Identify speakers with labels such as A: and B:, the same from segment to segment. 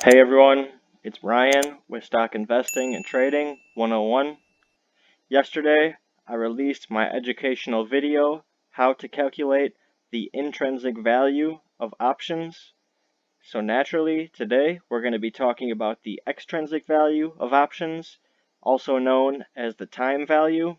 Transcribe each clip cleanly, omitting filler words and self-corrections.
A: Hey everyone, it's Ryan with Stock Investing and Trading 101. Yesterday, I released my educational video, How to Calculate the Intrinsic Value of Options. So naturally, today we're going to be talking about the extrinsic value of options, also known as the time value.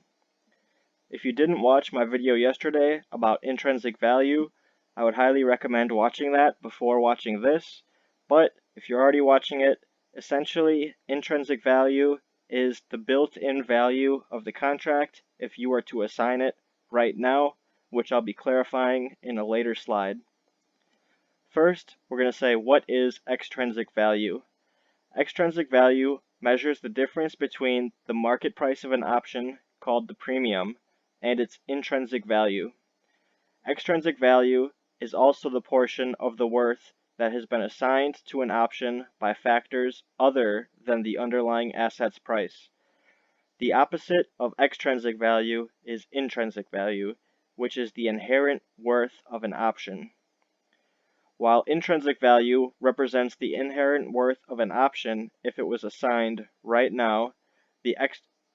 A: If you didn't watch my video yesterday about intrinsic value, I would highly recommend watching that before watching this. But if you're already watching it, essentially intrinsic value is the built-in value of the contract if you were to assign it right now, which I'll be clarifying in a later slide. First, we're going to say what is extrinsic value. Extrinsic value measures the difference between the market price of an option, called the premium, and its intrinsic value. Extrinsic value is also the portion of the worth that has been assigned to an option by factors other than the underlying asset's price. The opposite of extrinsic value is intrinsic value, which is the inherent worth of an option. While intrinsic value represents the inherent worth of an option if it was assigned right now, the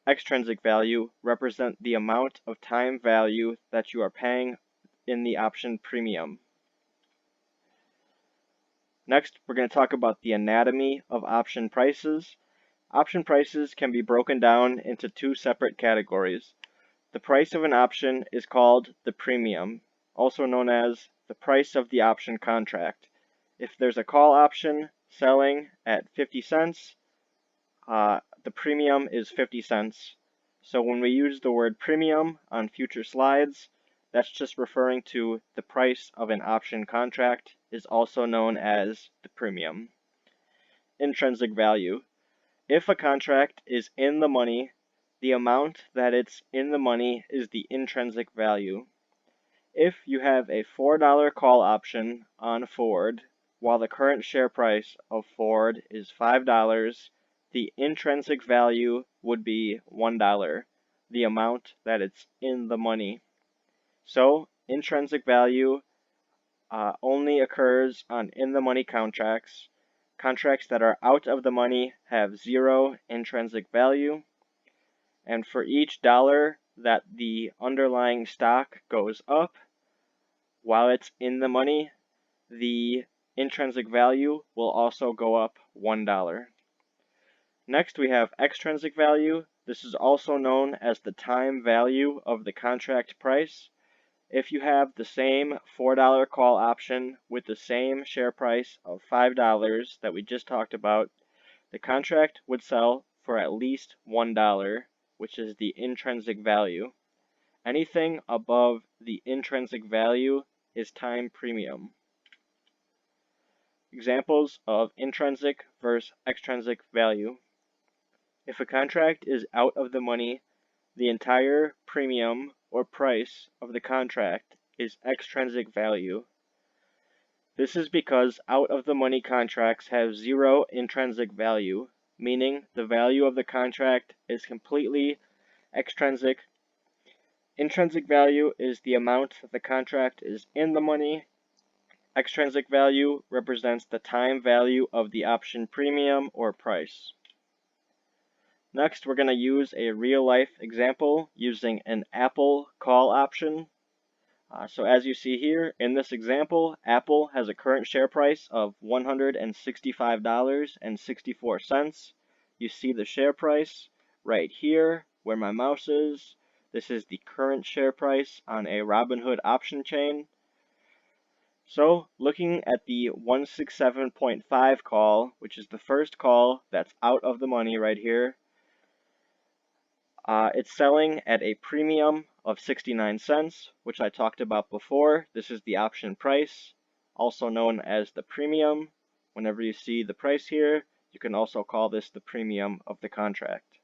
A: extrinsic value represents the amount of time value that you are paying in the option premium. Next, we're going to talk about the anatomy of option prices. Option prices can be broken down into two separate categories. The price of an option is called the premium, also known as the price of the option contract. If there's a call option selling at 50 cents, the premium is 50 cents. So when we use the word premium on future slides, that's just referring to the price of an option contract, is also known as the premium. Intrinsic value. If a contract is in the money, the amount that it's in the money is the intrinsic value. If you have a $4 call option on Ford, while the current share price of Ford is $5, the intrinsic value would be $1, the amount that it's in the money. So, intrinsic value only occurs on in-the-money contracts. Contracts that are out of the money have zero intrinsic value. And for each dollar that the underlying stock goes up, while it's in the money, the intrinsic value will also go up $1. Next, we have extrinsic value. This is also known as the time value of the contract price. If you have the same $4 call option with the same share price of $5 that we just talked about, the contract would sell for at least $1, which is the intrinsic value. Anything above the intrinsic value is time premium. Examples of intrinsic versus extrinsic value. If a contract is out of the money, the entire premium or price of the contract is extrinsic value. This is because out of the money contracts have zero intrinsic value, meaning the value of the contract is completely extrinsic. Intrinsic value is the amount that the contract is in the money. Extrinsic value represents the time value of the option premium or price. Next, we're going to use a real-life example using an Apple call option. So as you see here, in this example, Apple has a current share price of $165.64. You see the share price right here where my mouse is. This is the current share price on a Robinhood option chain. So looking at the 167.5 call, which is the first call that's out of the money right here, it's selling at a premium of 69 cents, which I talked about before. This is the option price, also known as the premium. Whenever you see the price here, you can also call this the premium of the contract.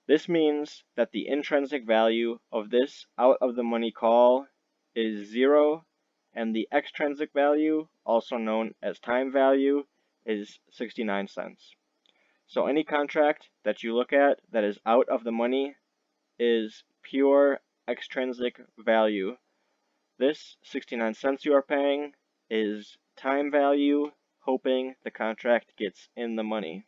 A: This means that the intrinsic value of this out of the money call is 0, and the extrinsic value, also known as time value, is 69 cents. So any contract that you look at that is out of the money is pure extrinsic value. This 69 cents you are paying is time value hoping the contract gets in the money.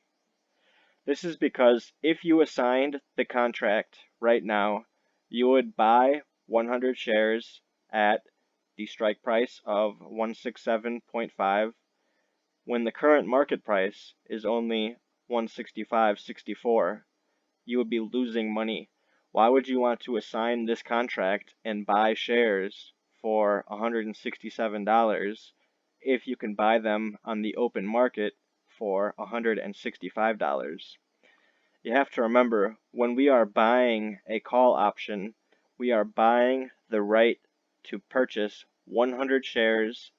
A: This is because if you assigned the contract right now, you would buy 100 shares at the strike price of 167.5 when the current market price is only 165.64. You would be losing money. Why would you want to assign this contract and buy shares for $167 if you can buy them on the open market for $165? You have to remember, when we are buying a call option, we are buying the right to purchase 100 shares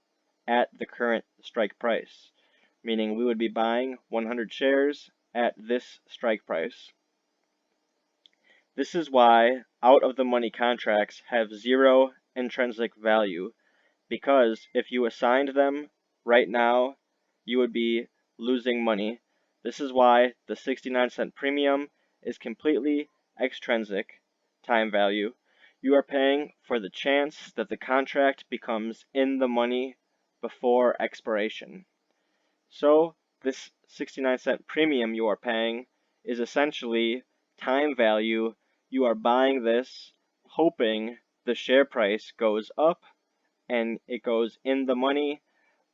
A: at the current strike price, meaning we would be buying 100 shares at this strike price. This is why out-of-the-money contracts have zero intrinsic value, because if you assigned them right now, you would be losing money. This is why the 69-cent premium is completely extrinsic time value. You are paying for the chance that the contract becomes in the money before expiration. So this 69-cent premium you are paying is essentially time value. You are buying this hoping the share price goes up and it goes in the money.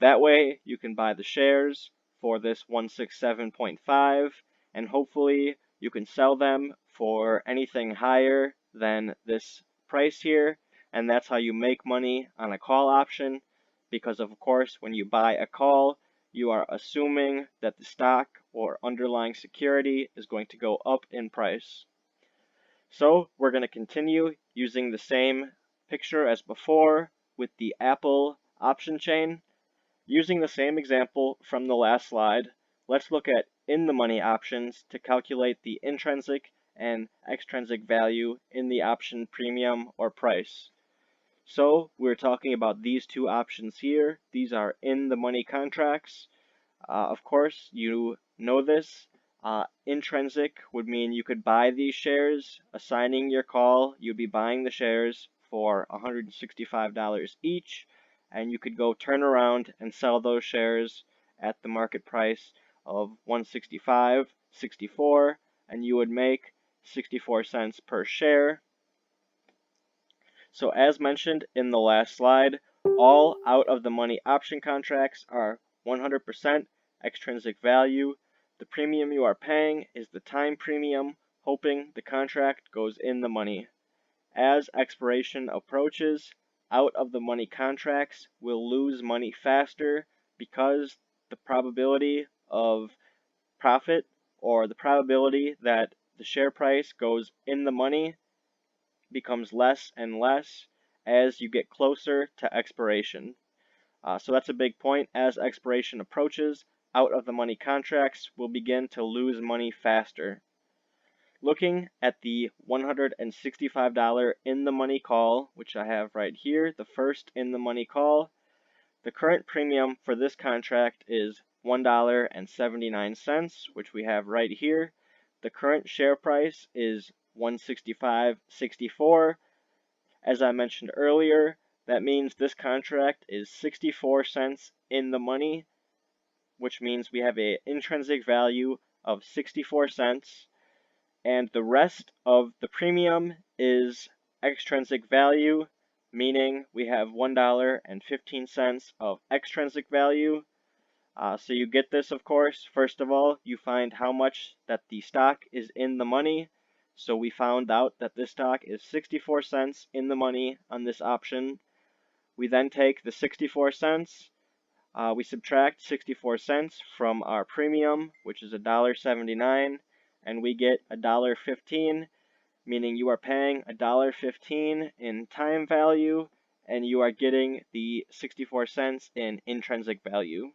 A: That way you can buy the shares for this 167.5 and hopefully you can sell them for anything higher than this price here, and that's how you make money on a call option, because of course when you buy a call you are assuming that the stock or underlying security is going to go up in price. So we're going to continue using the same picture as before with the Apple option chain. Using the same example from the last slide, let's look at in-the-money options to calculate the intrinsic and extrinsic value in the option premium or price. So we're talking about these two options here. These are in-the-money contracts. Of course, you know this. Intrinsic would mean you could buy these shares, assigning your call, you'd be buying the shares for $165 each, and you could go turn around and sell those shares at the market price of $165.64, and you would make 64 cents per share. So as mentioned in the last slide, all out-of-the-money option contracts are 100% extrinsic value. The premium you are paying is the time premium, hoping the contract goes in the money. As expiration approaches, out-of-the-money contracts will lose money faster because the probability of profit, or the probability that the share price goes in the money, becomes less and less as you get closer to expiration. So that's a big point. As expiration approaches, out-of-the-money contracts will begin to lose money faster. Looking at the $165 in-the-money call, which I have right here, the first in-the-money call, the current premium for this contract is $1.79, which we have right here. The current share price is $165.64. As I mentioned earlier, that means this contract is 64 cents in the money, which means we have an intrinsic value of 64 cents, and the rest of the premium is extrinsic value, meaning we have $1.15 of extrinsic value. So you get this, of course. First of all, you find how much that the stock is in the money. So we found out that this stock is 64 cents in the money on this option. We then take the 64 cents, we subtract 64 cents from our premium, which is $1.79, and we get $1.15, meaning you are paying $1.15 in time value, and you are getting the 64 cents in intrinsic value.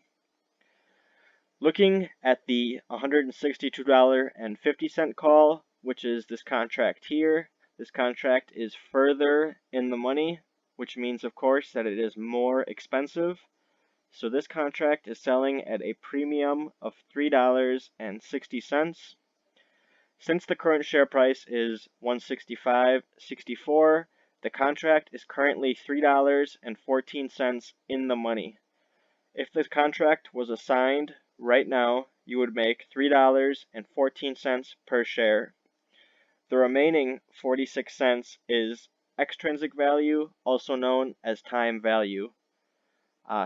A: Looking at the $162.50 call, which is this contract here, this contract is further in the money, which means, of course, that it is more expensive. So this contract is selling at a premium of $3.60. Since the current share price is $165.64, the contract is currently $3.14 in the money. If this contract was assigned right now, you would make $3.14 per share. The remaining 46 cents is extrinsic value, also known as time value.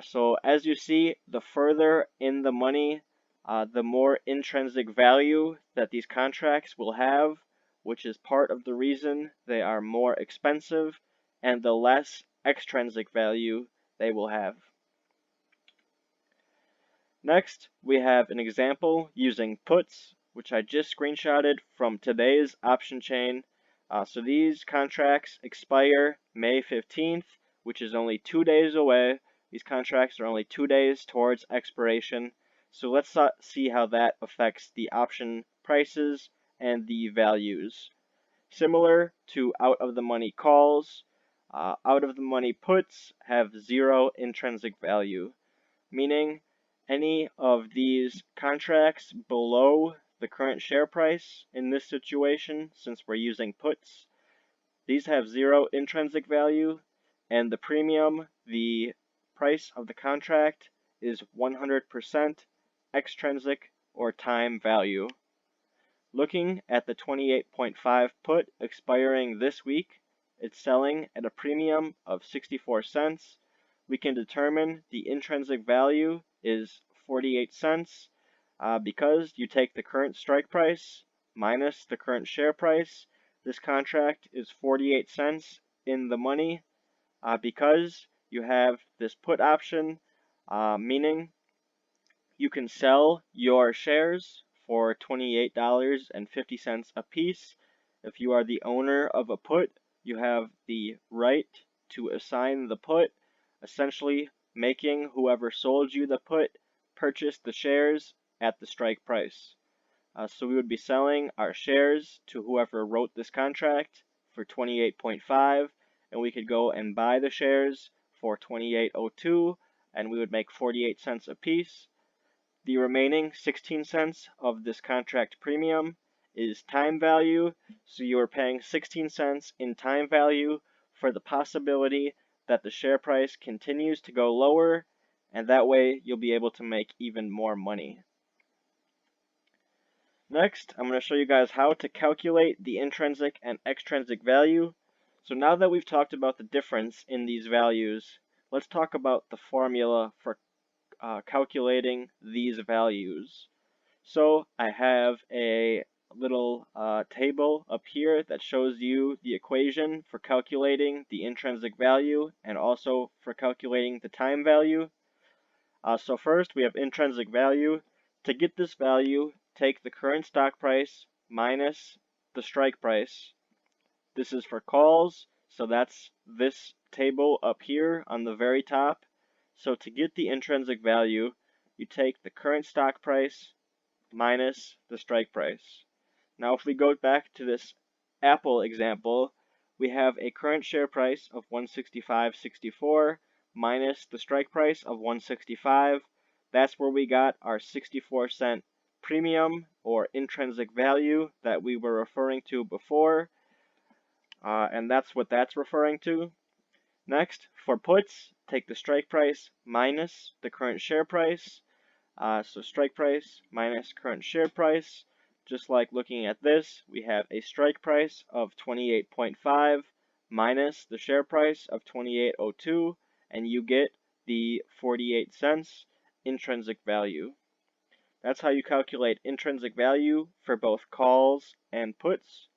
A: So as you see, the further in the money, the more intrinsic value that these contracts will have, which is part of the reason they are more expensive, and the less extrinsic value they will have. Next, we have an example using puts, which I just screenshotted from today's option chain. So these contracts expire May 15th, which is only 2 days away. These contracts are only 2 days towards expiration. So let's see how that affects the option prices and the values. Similar to out-of-the-money calls, out-of-the-money puts have zero intrinsic value, meaning any of these contracts below the current share price in this situation, since we're using puts, these have zero intrinsic value, and the premium, the price of the contract, is 100% extrinsic or time value. Looking at the 28.5 put expiring this week, it's selling at a premium of 64 cents. We can determine the intrinsic value is 48 cents because you take the current strike price minus the current share price. This contract is 48 cents in the money because you have this put option, meaning you can sell your shares for $28.50 a piece. If you are the owner of a put, you have the right to assign the put, essentially making whoever sold you the put purchase the shares at the strike price. So we would be selling our shares to whoever wrote this contract for 28.5, and we could go and buy the shares for 28.02, and we would make 48 cents a piece. The remaining 16 cents of this contract premium is time value, so you are paying 16 cents in time value for the possibility that the share price continues to go lower, and that way you'll be able to make even more money. Next, I'm going to show you guys how to calculate the intrinsic and extrinsic value. So now that we've talked about the difference in these values, let's talk about the formula for calculating these values. So I have a little table up here that shows you the equation for calculating the intrinsic value and also for calculating the time value. So first we have intrinsic value. To get this value, take the current stock price minus the strike price. This is for calls, so that's this table up here on the very top. So to get the intrinsic value, you take the current stock price minus the strike price. Now if we go back to this Apple example, we have a current share price of $165.64 minus the strike price of $165. That's where we got our 64-cent premium or intrinsic value that we were referring to before, and that's what that's referring to. Next, for puts, take the strike price minus the current share price. So strike price minus current share price. Just like looking at this, we have a strike price of 28.5 minus the share price of 28.02, and you get the 48 cents intrinsic value. That's how you calculate intrinsic value for both calls and puts.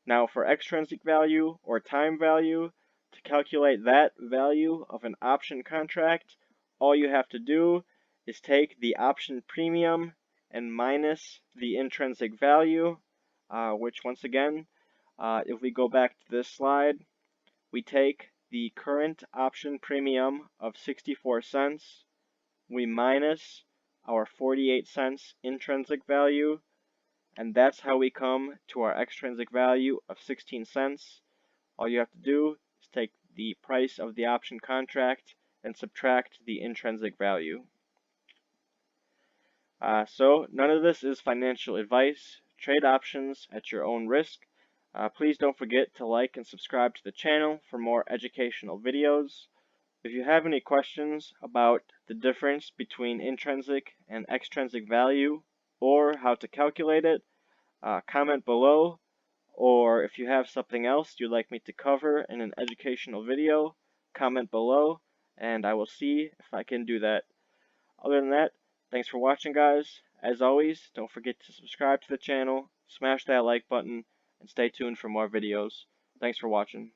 A: Now for extrinsic value or time value, to calculate that value of an option contract, all you have to do is take the option premium and minus the intrinsic value, which once again, if we go back to this slide, we take the current option premium of 64 cents, we minus our 48 cents intrinsic value, and that's how we come to our extrinsic value of 16 cents. All you have to do is take the price of the option contract and subtract the intrinsic value. So none of this is financial advice. Trade options at your own risk. Please don't forget to like and subscribe to the channel for more educational videos. If you have any questions about the the difference between intrinsic and extrinsic value, or how to calculate it, comment below. Or if you have something else you'd like me to cover in an educational video, comment below, and I will see if I can do that. Other than that, thanks for watching, guys. As always, don't forget to subscribe to the channel, smash that like button, and stay tuned for more videos. Thanks for watching.